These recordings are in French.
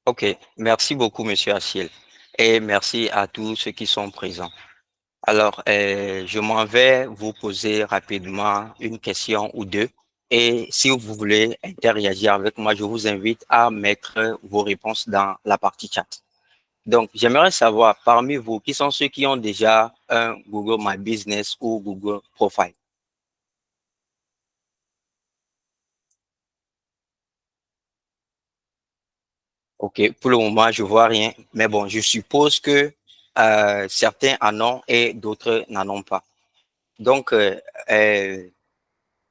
Ok, merci beaucoup, Monsieur Achille, et merci à tous ceux qui sont présents. Alors, je m'en vais vous poser rapidement une question ou deux. Et si vous voulez interagir avec moi, je vous invite à mettre vos réponses dans la partie chat. Donc, j'aimerais savoir parmi vous, qui sont ceux qui ont déjà un Google My Business ou Google Profile? Ok, pour le moment, je vois rien. Mais bon, je suppose que certains en ont et d'autres n'en ont pas. Donc, euh,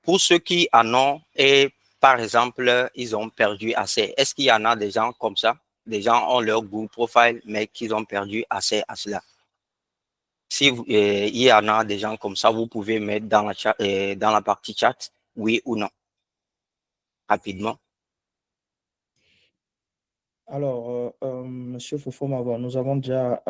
pour ceux qui en ont et par exemple, ils ont perdu assez, est-ce qu'il y en a des gens comme ça? Des gens ont leur Google Profile, mais qu'ils ont perdu assez à cela. Si il y en a des gens comme ça, vous pouvez mettre dans dans la partie chat, oui ou non, rapidement. Alors, Monsieur Fofo-Mavo, nous avons déjà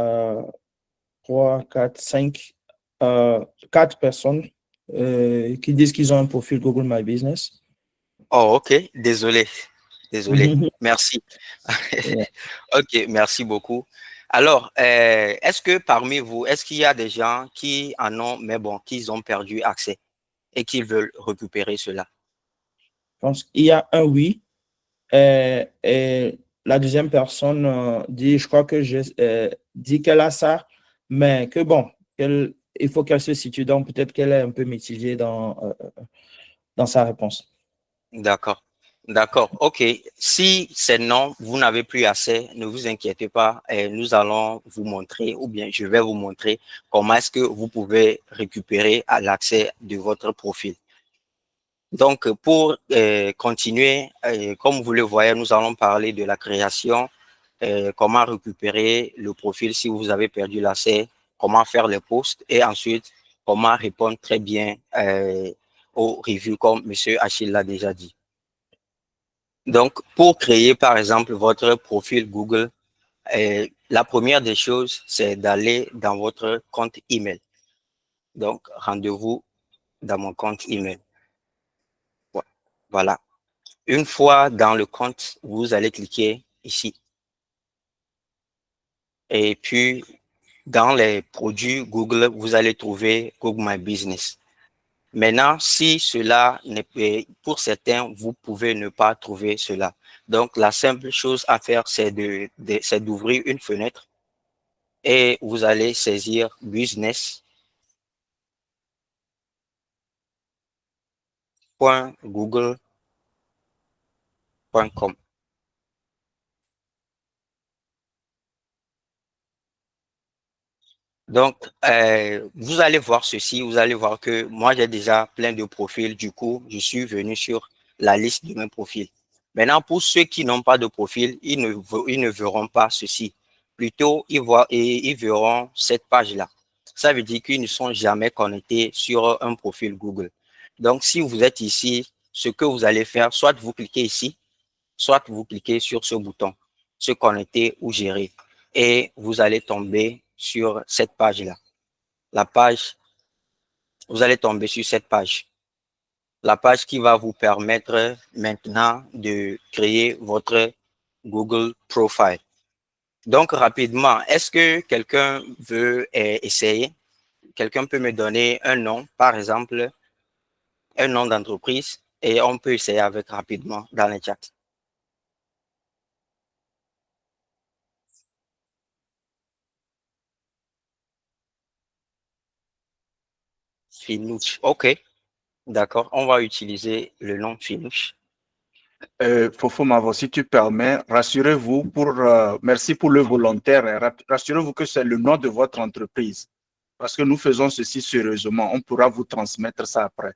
3, 4, 5, 4 personnes qui disent qu'ils ont un profil Google My Business. Oh, ok, désolé, désolé, merci. Ouais. Ok, merci beaucoup. Alors, est-ce que parmi vous, est-ce qu'il y a des gens qui en ont, mais bon, qui ont perdu accès et qui veulent récupérer cela? Je pense qu'il y a un oui. Et la deuxième personne dit, je crois que je dit qu'elle a ça, mais que bon, il faut qu'elle se situe. Donc, peut-être qu'elle est un peu mitigée dans sa réponse. D'accord. D'accord. OK. Si c'est non, vous n'avez plus assez, ne vous inquiétez pas. Nous allons vous montrer, ou bien je vais vous montrer comment est-ce que vous pouvez récupérer à l'accès de votre profil. Donc, pour continuer, comme vous le voyez, nous allons parler de la création, comment récupérer le profil si vous avez perdu l'accès, comment faire les posts et ensuite, comment répondre très bien aux reviews, comme Monsieur Achille l'a déjà dit. Donc, pour créer, par exemple, votre profil Google, la première des choses, c'est d'aller dans votre compte email. Donc, rendez-vous dans mon compte email. Voilà. Une fois dans le compte, vous allez cliquer ici. Et puis, dans les produits Google, vous allez trouver Google My Business. Maintenant, si cela n'est pas, pour certains, vous pouvez ne pas trouver cela. Donc, la simple chose à faire, c'est d'ouvrir une fenêtre et vous allez saisir business.google.com. Donc, vous allez voir ceci, vous allez voir que moi, j'ai déjà plein de profils. Du coup, je suis venu sur la liste de mes profils. Maintenant, pour ceux qui n'ont pas de profil, ils ne verront pas ceci. Plutôt, ils verront cette page-là. Ça veut dire qu'ils ne sont jamais connectés sur un profil Google. Donc, si vous êtes ici, ce que vous allez faire, soit vous cliquez ici, soit vous cliquez sur ce bouton, se connecter ou gérer, et vous allez tomber sur cette page-là. La page, vous allez tomber sur cette page. La page qui va vous permettre maintenant de créer votre Google Profile. Donc, rapidement, est-ce que quelqu'un veut essayer? Quelqu'un peut me donner un nom, par exemple, un nom d'entreprise, et on peut essayer avec rapidement dans le chat. Finouche. OK. D'accord, on va utiliser le nom Finouche. Fofo Mavo, si tu permets, rassurez-vous merci pour le volontaire, rassurez-vous que c'est le nom de votre entreprise. Parce que nous faisons ceci sérieusement, on pourra vous transmettre ça après.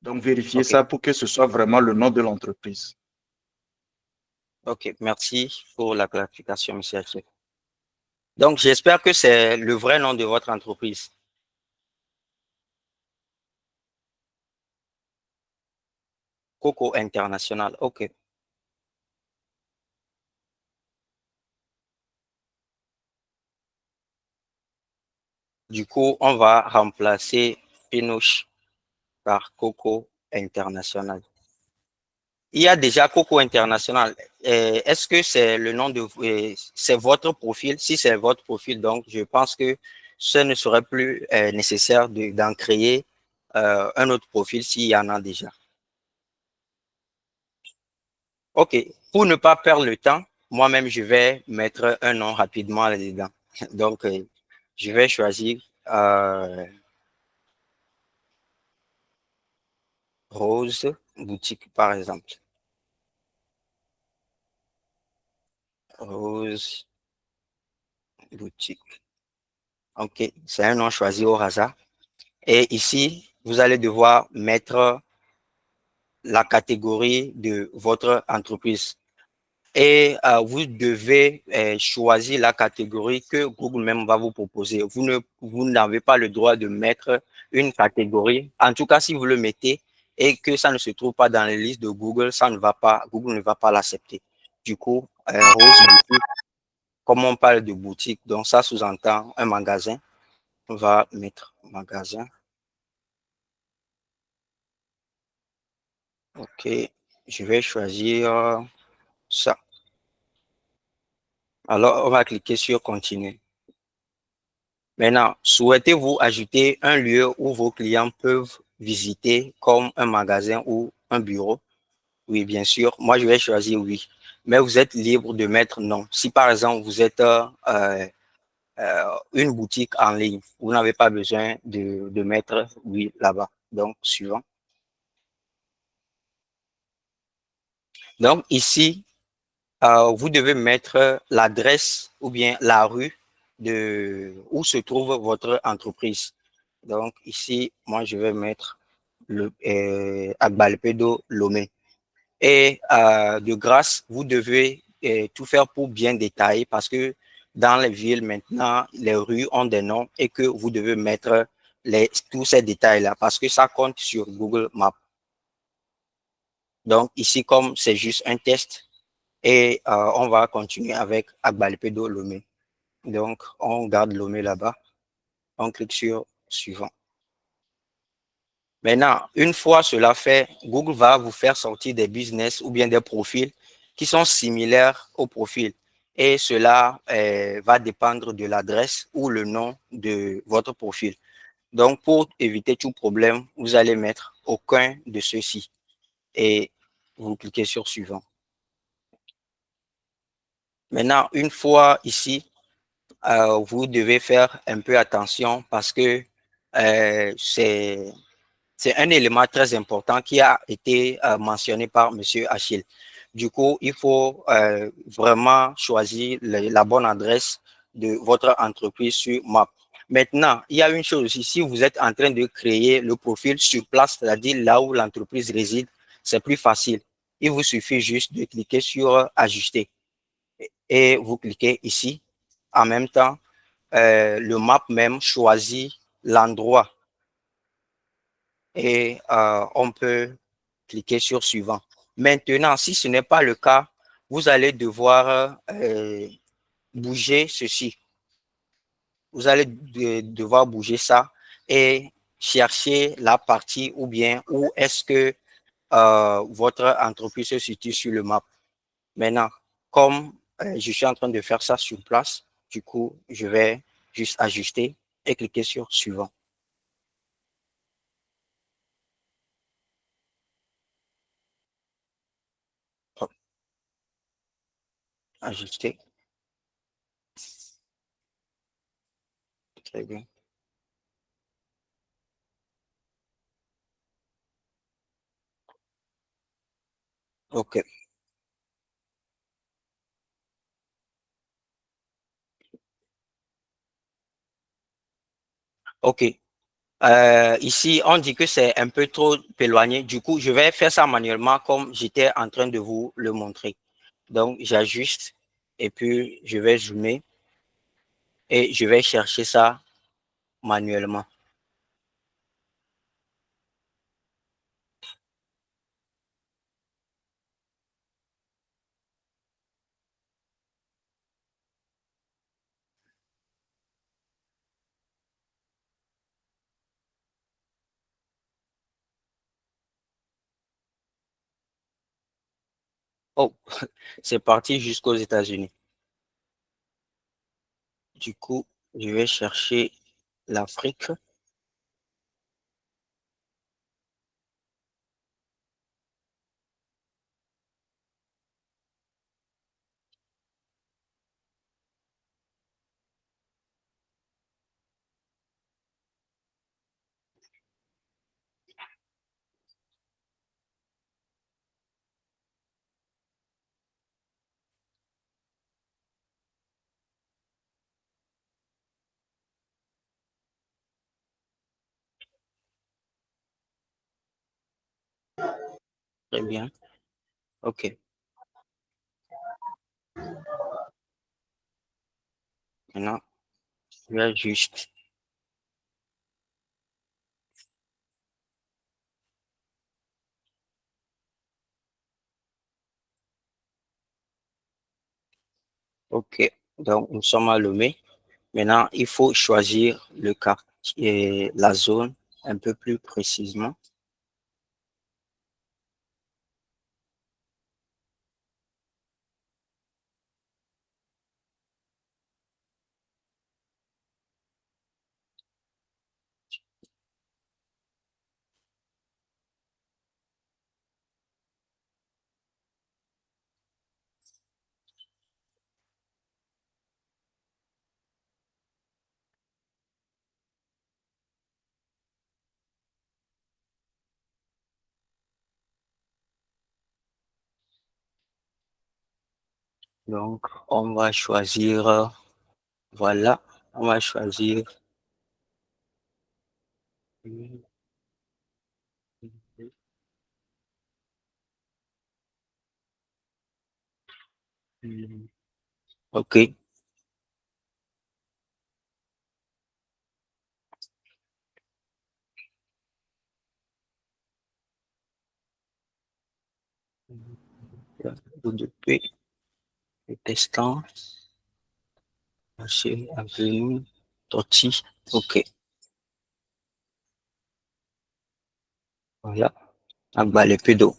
Donc, vérifiez OK, ça pour que ce soit vraiment le nom de l'entreprise. OK, merci pour la clarification, monsieur Haché. Donc, j'espère que c'est le vrai nom de votre entreprise. Coco International. OK. Du coup, on va remplacer Pinouche par Coco International. Il y a déjà Coco International. Est-ce que c'est le nom de, c'est votre profil? Si c'est votre profil, donc je pense que ce ne serait plus nécessaire d'en créer un autre profil s'il y en a déjà. OK. Pour ne pas perdre le temps, moi-même, je vais mettre un nom rapidement là-dedans. Donc, je vais choisir Rose Boutique, par exemple. Rose Boutique. OK. C'est un nom choisi au hasard. Et ici, vous allez devoir mettre la catégorie de votre entreprise. Et vous devez choisir la catégorie que Google même va vous proposer. Vous n'avez pas le droit de mettre une catégorie. En tout cas, si vous le mettez et que ça ne se trouve pas dans les listes de Google, ça ne va pas, Google ne va pas l'accepter. Du coup, Rose Boutique, comme on parle de boutique, donc ça sous-entend un magasin. On va mettre magasin. OK. Je vais choisir ça. Alors, on va cliquer sur continuer. Maintenant, souhaitez-vous ajouter un lieu où vos clients peuvent visiter comme un magasin ou un bureau? Oui, bien sûr. Moi, je vais choisir oui. Mais vous êtes libre de mettre non. Si par exemple, vous êtes une boutique en ligne, vous n'avez pas besoin de mettre oui là-bas. Donc, suivant. Donc, ici, vous devez mettre l'adresse ou bien la rue de où se trouve votre entreprise. Donc ici, moi, je vais mettre le Agbalpedo Lomé. Et de grâce, vous devez tout faire pour bien détailler parce que dans les villes maintenant, les rues ont des noms et que vous devez mettre tous ces détails-là parce que ça compte sur Google Maps. Donc ici, comme c'est juste un test, et on va continuer avec Agbalpedo Lomé. Donc, on garde Lomé là-bas. On clique sur suivant. Maintenant, une fois cela fait, Google va vous faire sortir des business ou bien des profils qui sont similaires au profil. Et cela va dépendre de l'adresse ou le nom de votre profil. Donc, pour éviter tout problème, vous allez mettre aucun de ceux-ci et vous cliquez sur suivant. Maintenant, une fois ici, vous devez faire un peu attention parce que c'est un élément très important qui a été mentionné par Monsieur Achille. Du coup, il faut vraiment choisir la bonne adresse de votre entreprise sur Map. Maintenant, il y a une chose aussi, si vous êtes en train de créer le profil sur place, c'est-à-dire là où l'entreprise réside, c'est plus facile. Il vous suffit juste de cliquer sur Ajuster et vous cliquez ici. En même temps, le map même choisit l'endroit et on peut cliquer sur suivant. Maintenant, si ce n'est pas le cas, vous allez devoir bouger ceci. Vous allez devoir bouger ça et chercher la partie ou bien où est-ce que votre entreprise se situe sur le map. Maintenant, comme je suis en train de faire ça sur place, du coup, je vais juste ajuster et cliquer sur suivant. Hop, ajuster. Très bien. OK. OK. Ici, on dit que c'est un peu trop éloigné. Du coup, je vais faire ça manuellement comme j'étais en train de vous le montrer. Donc, j'ajuste et puis je vais zoomer et je vais chercher ça manuellement. Oh, c'est parti jusqu'aux États-Unis. Du coup, je vais chercher l'Afrique. Très bien. OK. Maintenant, je vais juste. OK. Donc, nous sommes à Lomé. Maintenant, il faut choisir le quartier, la zone un peu plus précisément. Donc, on va choisir, voilà, on va choisir. OK. Bout de paix, le testant, marché, avenue, Torti. OK. Voilà. Agba les pédos.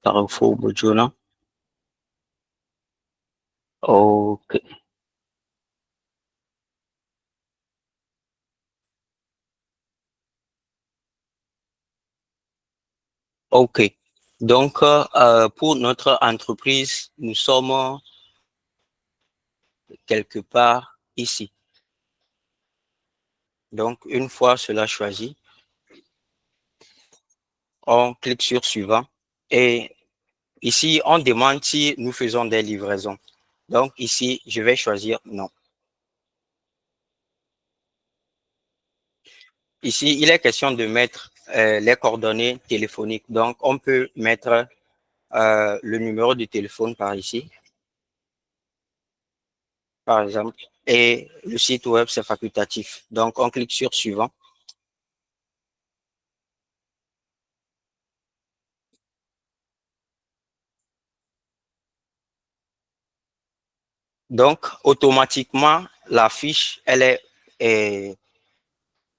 Carrefour Bojona. OK. OK. Donc, pour notre entreprise, nous sommes quelque part ici. Donc, une fois cela choisi, on clique sur suivant et ici, on demande si nous faisons des livraisons. Donc, ici, je vais choisir non. Ici, il est question de mettre les coordonnées téléphoniques. Donc, on peut mettre le numéro de téléphone par ici, par exemple, et le site web, c'est facultatif. Donc, on clique sur suivant. Donc, automatiquement, la fiche,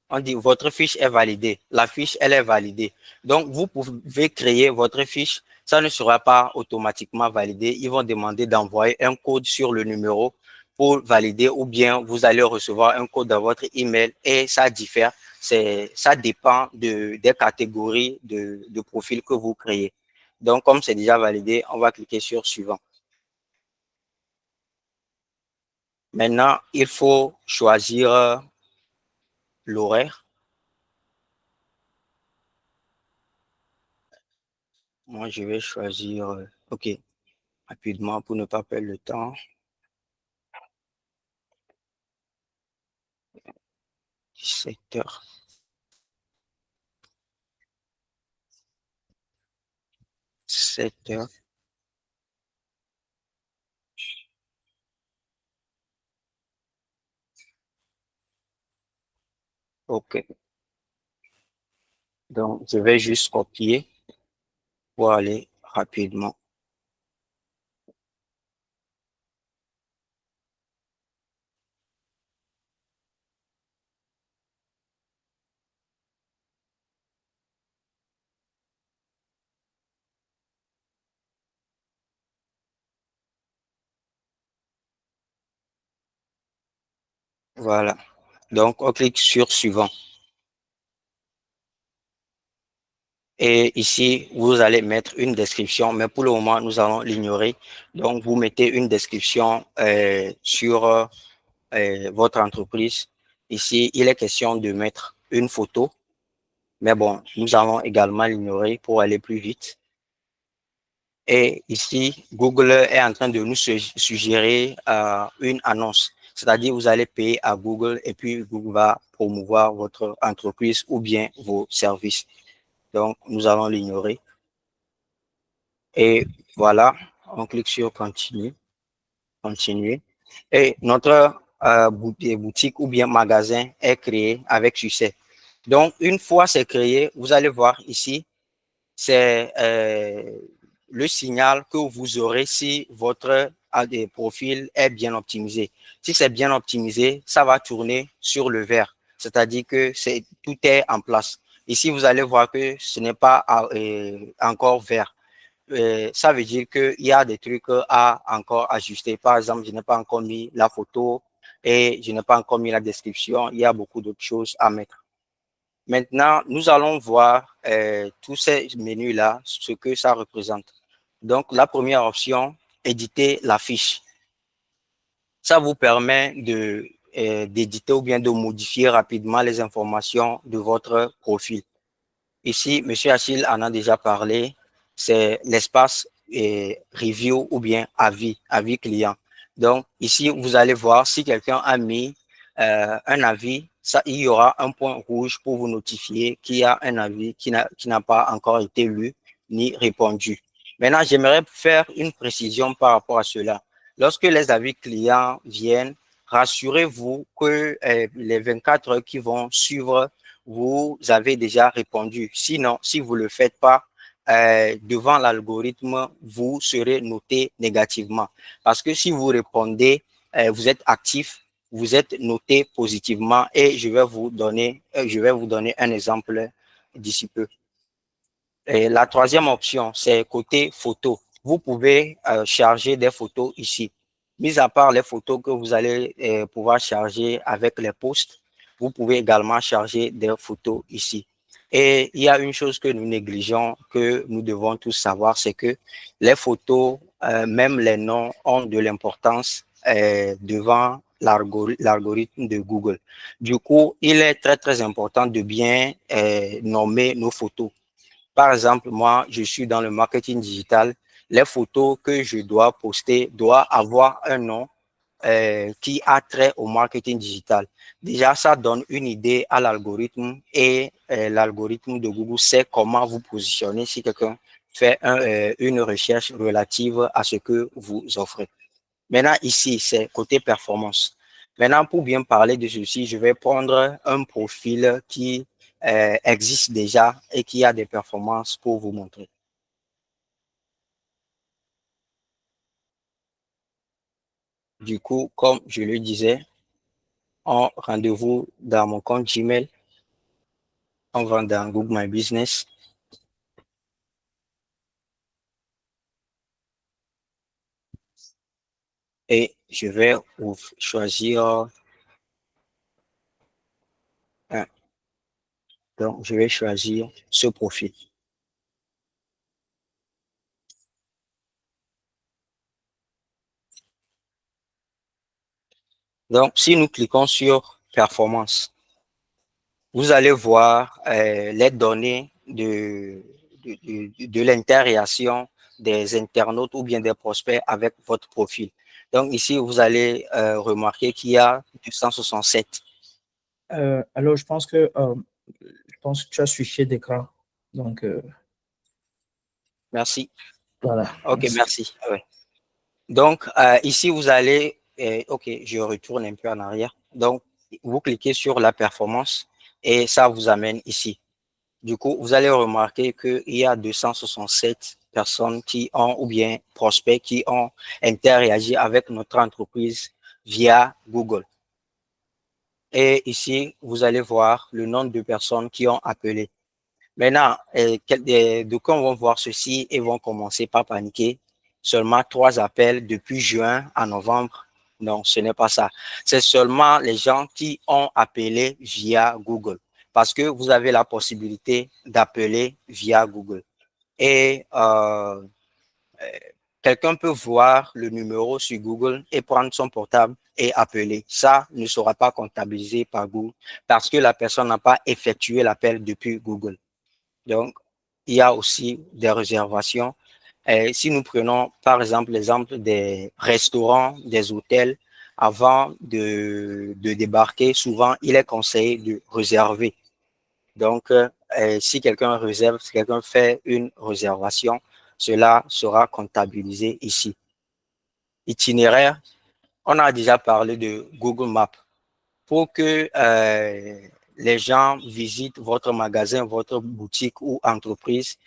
on dit votre fiche est validée. La fiche, elle est validée. Donc, vous pouvez créer votre fiche. Ça ne sera pas automatiquement validé. Ils vont demander d'envoyer un code sur le numéro pour valider ou bien vous allez recevoir un code dans votre email et ça diffère. Ça dépend des catégories de profils que vous créez. Donc, comme c'est déjà validé, on va cliquer sur suivant. Maintenant, il faut choisir l'horaire. Moi, je vais choisir, OK, rapidement pour ne pas perdre le temps. 17h. 7h. OK. Donc, je vais juste copier pour aller rapidement. Voilà. Donc, on clique sur suivant. Et ici, vous allez mettre une description, mais pour le moment, nous allons l'ignorer. Donc, vous mettez une description sur votre entreprise. Ici, il est question de mettre une photo, mais bon, nous allons également l'ignorer pour aller plus vite. Et ici, Google est en train de nous suggérer une annonce. C'est-à-dire, vous allez payer à Google et puis Google va promouvoir votre entreprise ou bien vos services. Donc, nous allons l'ignorer. Et voilà, on clique sur continue, continuer. Et notre boutique ou bien magasin est créé avec succès. Donc, une fois c'est créé, vous allez voir ici, c'est le signal que vous aurez si votre profil est bien optimisé. Si c'est bien optimisé, ça va tourner sur le vert, c'est-à-dire que tout est en place. Ici, vous allez voir que ce n'est pas encore vert. Ça veut dire qu'il y a des trucs à encore ajuster. Par exemple, je n'ai pas encore mis la photo et je n'ai pas encore mis la description. Il y a beaucoup d'autres choses à mettre. Maintenant, nous allons voir tous ces menus-là, ce que ça représente. Donc, la première option, éditer la fiche. Ça vous permet d'éditer ou bien de modifier rapidement les informations de votre profil. Ici, M. Achille en a déjà parlé, c'est l'espace review ou bien avis client. Donc, ici, vous allez voir si quelqu'un a mis un avis, il y aura un point rouge pour vous notifier qu'il y a un avis qui n'a pas encore été lu ni répondu. Maintenant, j'aimerais faire une précision par rapport à cela. Lorsque les avis clients viennent, rassurez-vous que les 24 heures qui vont suivre, vous avez déjà répondu. Sinon, si vous ne le faites pas, devant l'algorithme, vous serez noté négativement. Parce que si vous répondez, vous êtes actif, vous êtes noté positivement et je vais vous donner un exemple d'ici peu. Et la troisième option, c'est côté photo. Vous pouvez charger des photos ici. Mis à part les photos que vous allez pouvoir charger avec les posts, vous pouvez également charger des photos ici. Et il y a une chose que nous négligeons, que nous devons tous savoir, c'est que les photos, même les noms, ont de l'importance devant l'algorithme de Google. Du coup, il est très, très important de bien nommer nos photos. Par exemple, moi, je suis dans le marketing digital. Les photos que je dois poster doivent avoir un nom qui a trait au marketing digital. Déjà, ça donne une idée à l'algorithme et l'algorithme de Google sait comment vous positionner si quelqu'un fait une recherche relative à ce que vous offrez. Maintenant, ici, c'est côté performance. Maintenant, pour bien parler de ceci, je vais prendre un profil qui existe déjà et qui a des performances pour vous montrer. Du coup, comme je le disais, on rendez-vous dans mon compte Gmail, on va dans Google My Business. Et je vais choisir un. Donc, je vais choisir ce profil. Donc, si nous cliquons sur performance, vous allez voir les données de l'interaction des internautes ou bien des prospects avec votre profil. Donc ici, vous allez remarquer qu'il y a 267. Alors, je pense que tu as switché d'écran. Donc, Merci. voilà. OK, merci. Ouais. Donc, ici, vous allez... OK, je retourne un peu en arrière. Donc, vous cliquez sur la performance et ça vous amène ici. Du coup, vous allez remarquer qu'il y a 267 personnes qui ont, ou bien prospects qui ont interagi avec notre entreprise via Google. Et ici, vous allez voir le nombre de personnes qui ont appelé. Maintenant, d'aucuns vont voir ceci et vont commencer par paniquer. Seulement 3 appels depuis juin à novembre Non, ce n'est pas ça. C'est seulement les gens qui ont appelé via Google. Parce que vous avez la possibilité d'appeler via Google. Et quelqu'un peut voir le numéro sur Google et prendre son portable et appeler. Ça ne sera pas comptabilisé par Google parce que la personne n'a pas effectué l'appel depuis Google. Donc, il y a aussi des réservations. Et si nous prenons par exemple l'exemple des restaurants, des hôtels, avant de débarquer, souvent il est conseillé de réserver. Donc, si quelqu'un réserve, si quelqu'un fait une réservation, cela sera comptabilisé ici. Itinéraire, on a déjà parlé de Google Maps. Pour que les gens visitent votre magasin, votre boutique ou entreprise,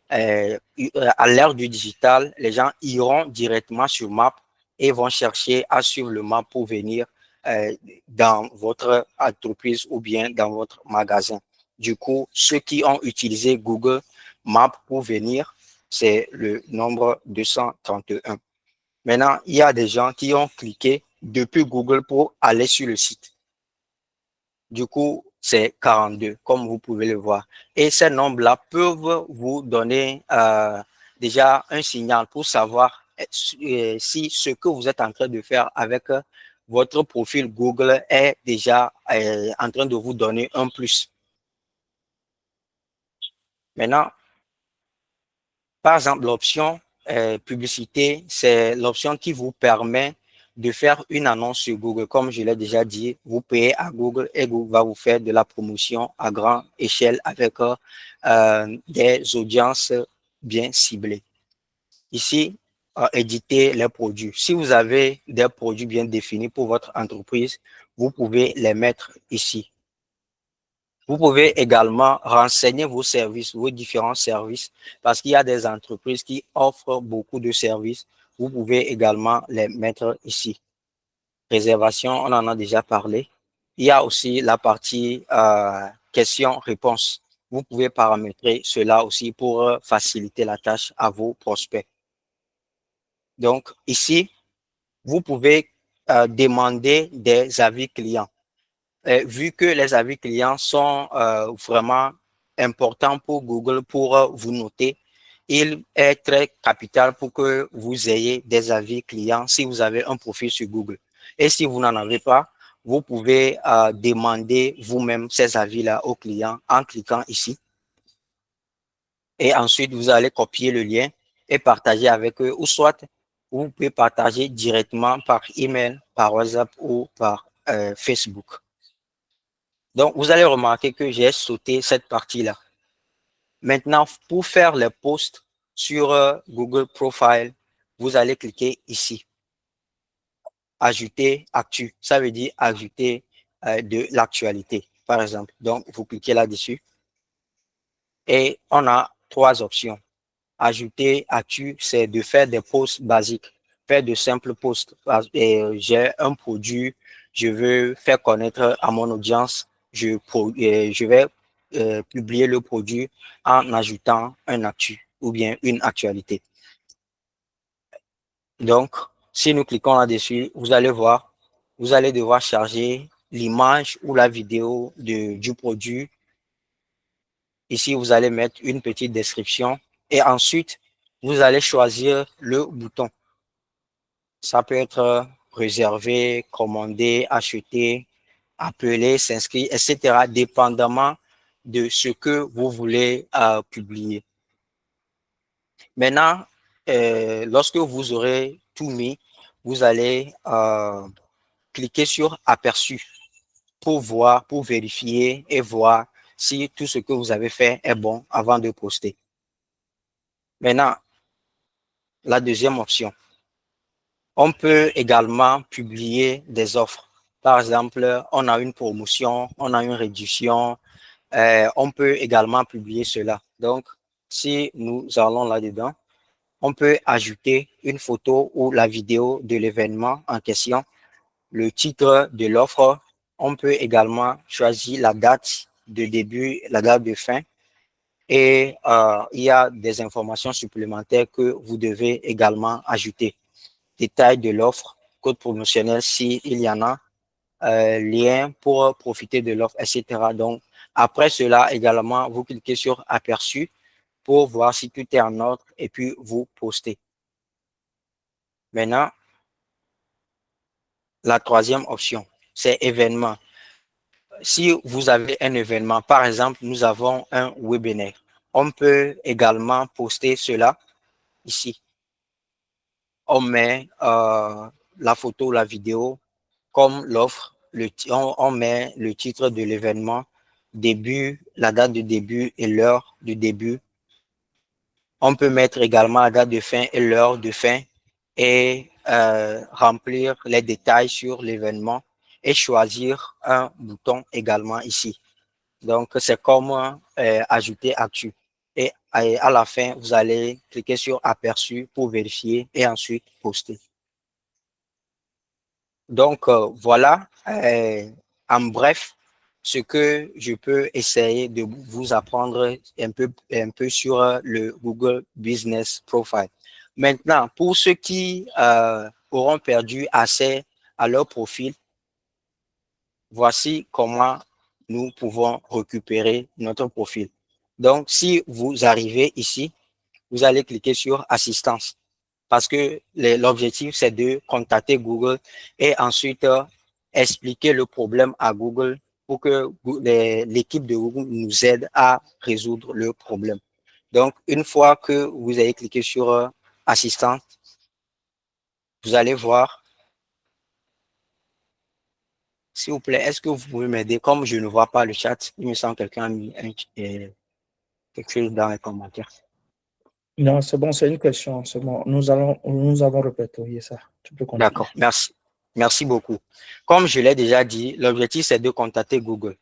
à l'ère du digital, les gens iront directement sur Maps et vont chercher à suivre le map pour venir dans votre entreprise ou bien dans votre magasin. Du coup, ceux qui ont utilisé Google Maps pour venir, c'est le nombre 231. Maintenant, il y a des gens qui ont cliqué depuis Google pour aller sur le site. Du coup, c'est 42, comme vous pouvez le voir. Et ces nombres-là peuvent vous donner déjà un signal pour savoir si ce que vous êtes en train de faire avec votre profil Google est déjà en train de vous donner un plus. Maintenant, par exemple, l'option publicité, c'est l'option qui vous permet de faire une annonce sur Google. Comme je l'ai déjà dit, vous payez à Google et Google va vous faire de la promotion à grande échelle avec des audiences bien ciblées. Ici, éditer les produits. Si vous avez des produits bien définis pour votre entreprise, vous pouvez les mettre ici. Vous pouvez également renseigner vos services, vos différents services, parce qu'il y a des entreprises qui offrent beaucoup de services. Vous pouvez également les mettre ici. Réservation, on en a déjà parlé. Il y a aussi la partie questions-réponses. Vous pouvez paramétrer cela aussi pour faciliter la tâche à vos prospects. Donc, ici, vous pouvez demander des avis clients. Vu que les avis clients sont vraiment importants pour Google pour vous noter, il est très capital pour que vous ayez des avis clients si vous avez un profil sur Google. Et si vous n'en avez pas, vous pouvez demander vous-même ces avis-là aux clients en cliquant ici. Et ensuite, vous allez copier le lien et partager avec eux, ou soit vous pouvez partager directement par email, par WhatsApp ou par Facebook. Donc, vous allez remarquer que j'ai sauté cette partie-là. Maintenant, pour faire les posts sur Google Profile, vous allez cliquer ici. Ajouter actu. Ça veut dire ajouter de l'actualité, par exemple. Donc, vous cliquez là-dessus. Et on a trois options. Ajouter actu, c'est de faire des posts basiques. Faire de simples posts. J'ai un produit, je veux faire connaître à mon audience, je vais publier le produit en ajoutant un actu ou bien une actualité. Donc, si nous cliquons là-dessus, vous allez voir, vous allez devoir charger l'image ou la vidéo du produit. Ici, vous allez mettre une petite description et ensuite, vous allez choisir le bouton. Ça peut être réservé, commandé, acheté, appeler, s'inscrire, etc., dépendamment de ce que vous voulez publier. Maintenant, lorsque vous aurez tout mis, vous allez cliquer sur aperçu pour voir, pour vérifier et voir si tout ce que vous avez fait est bon avant de poster. Maintenant, la deuxième option. On peut également publier des offres. Par exemple, on a une promotion, on a une réduction. On peut également publier cela. Donc, si nous allons là-dedans, on peut ajouter une photo ou la vidéo de l'événement en question, le titre de l'offre. On peut également choisir la date de début, la date de fin. Et il y a des informations supplémentaires que vous devez également ajouter. Détail de l'offre, code promotionnel s'il y en a, lien pour profiter de l'offre, etc. Donc, après cela, également, vous cliquez sur aperçu pour voir si tout est en ordre et puis vous postez. Maintenant, la troisième option, c'est événement. Si vous avez un événement, par exemple, nous avons un webinaire, on peut également poster cela ici. On met la photo, la vidéo, comme l'offre, on met le titre de l'événement, début, la date de début et l'heure de début. On peut mettre également la date de fin et l'heure de fin et remplir les détails sur l'événement et choisir un bouton également ici. Donc, c'est comme ajouter actu. Et à la fin, vous allez cliquer sur aperçu pour vérifier et ensuite poster. Donc, voilà, en bref, ce que je peux essayer de vous apprendre un peu sur le Google Business Profile. Maintenant, pour ceux qui auront perdu accès à leur profil, voici comment nous pouvons récupérer notre profil. Donc, si vous arrivez ici, vous allez cliquer sur assistance parce que l'objectif, c'est de contacter Google et ensuite expliquer le problème à Google pour que l'équipe de Google nous aide à résoudre le problème. Donc, une fois que vous avez cliqué sur assistance, vous allez voir, s'il vous plaît, est-ce que vous pouvez m'aider? Comme je ne vois pas le chat, il me semble que quelqu'un a mis quelque chose dans les commentaires. Non, c'est bon, c'est une question. C'est bon. Nous avons répertorié ça. Tu peux continuer. D'accord, merci. Merci beaucoup. Comme je l'ai déjà dit, l'objectif, c'est de contacter Google.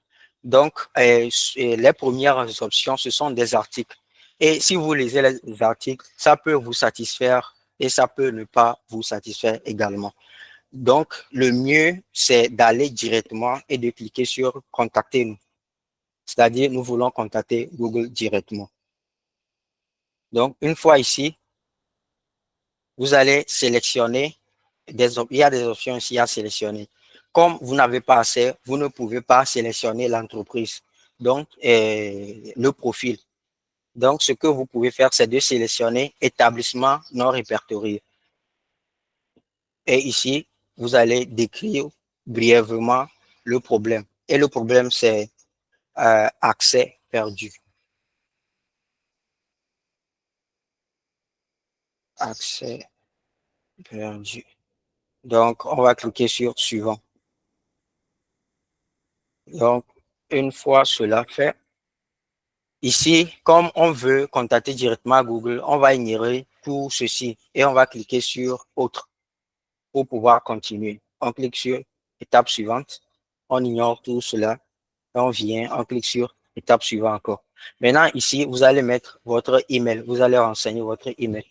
Donc, les premières options, ce sont des articles. Et si vous lisez les articles, ça peut vous satisfaire et ça peut ne pas vous satisfaire également. Donc, le mieux, c'est d'aller directement et de cliquer sur « Contactez-nous ». C'est-à-dire, nous voulons contacter Google directement. Donc, une fois ici, vous allez sélectionner il y a des options ici à sélectionner. Comme vous n'avez pas assez, vous ne pouvez pas sélectionner l'entreprise, donc le profil. Donc, ce que vous pouvez faire, c'est de sélectionner établissement non répertorié. Et ici, vous allez décrire brièvement le problème. Et le problème, c'est accès perdu. Accès perdu. Donc, on va cliquer sur suivant. Donc, une fois cela fait, ici, comme on veut contacter directement Google, on va ignorer tout ceci et on va cliquer sur autre pour pouvoir continuer. On clique sur étape suivante, on ignore tout cela, on vient, on clique sur étape suivante encore. Maintenant, ici, vous allez mettre votre email, vous allez renseigner votre email,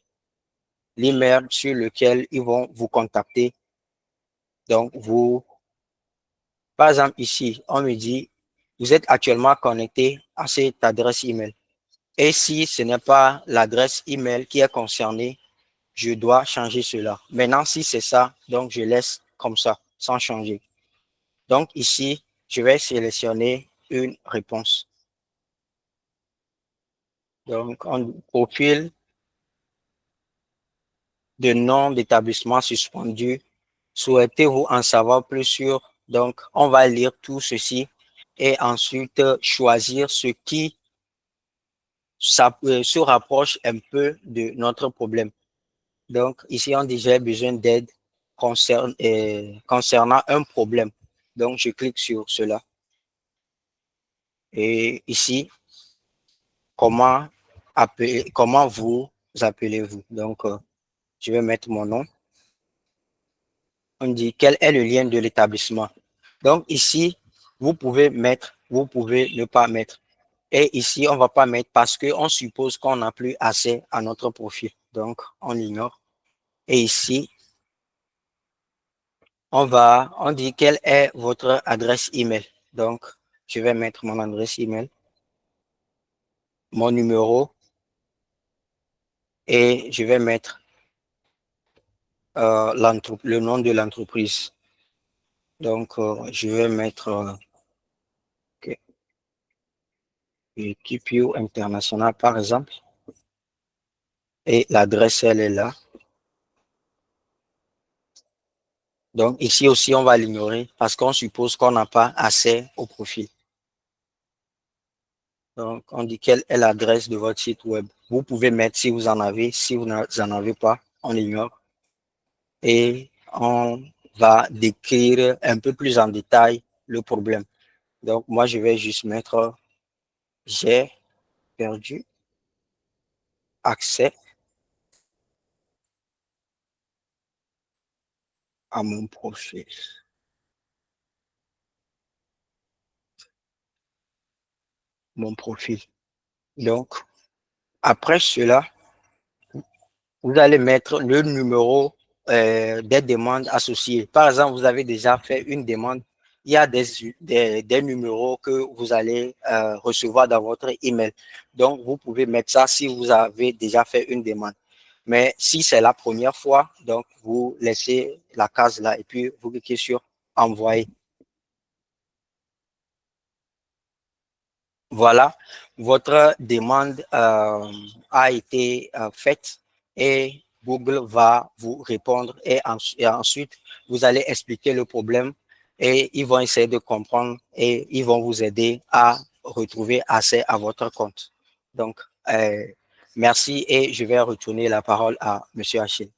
l'email sur lequel ils vont vous contacter. Donc, par exemple, ici, on me dit, vous êtes actuellement connecté à cette adresse email. Et si ce n'est pas l'adresse email qui est concernée, je dois changer cela. Maintenant, si c'est ça, donc je laisse comme ça, sans changer. Donc ici, je vais sélectionner une réponse. Donc, en profil de nom d'établissement suspendu, souhaitez-vous en savoir plus sur? Donc, on va lire tout ceci et ensuite choisir ce qui se rapproche un peu de notre problème. Donc, ici, on dit j'ai besoin d'aide concernant un problème. Donc, je clique sur cela. Et ici, comment vous appelez-vous? Donc, je vais mettre mon nom. On dit quel est le lien de l'établissement. Donc, ici, vous pouvez mettre, vous pouvez ne pas mettre. Et ici, on ne va pas mettre parce qu'on suppose qu'on n'a plus accès à notre profil. Donc, on ignore. Et ici, on dit quelle est votre adresse email. Donc, je vais mettre mon adresse email, mon numéro et je vais mettre le nom de l'entreprise. Donc, je vais mettre okay. QPO International, par exemple. Et l'adresse, elle est là. Donc, ici aussi, on va l'ignorer parce qu'on suppose qu'on n'a pas accès au profil. Donc, on dit quelle est l'adresse de votre site web. Vous pouvez mettre si vous en avez. Si vous n'en avez pas, on ignore. Et on va décrire un peu plus en détail le problème. Donc, moi, je vais juste mettre j'ai perdu accès à mon profil. Mon profil. Donc, après cela, vous allez mettre le numéro des demandes associées. Par exemple, vous avez déjà fait une demande. Il y a des numéros que vous allez recevoir dans votre email. Donc, vous pouvez mettre ça si vous avez déjà fait une demande. Mais si c'est la première fois, donc vous laissez la case là et puis vous cliquez sur envoyer. Voilà, votre demande a été faite et Google va vous répondre et ensuite vous allez expliquer le problème et ils vont essayer de comprendre et ils vont vous aider à retrouver accès à votre compte. Donc, merci et je vais retourner la parole à Monsieur Achille.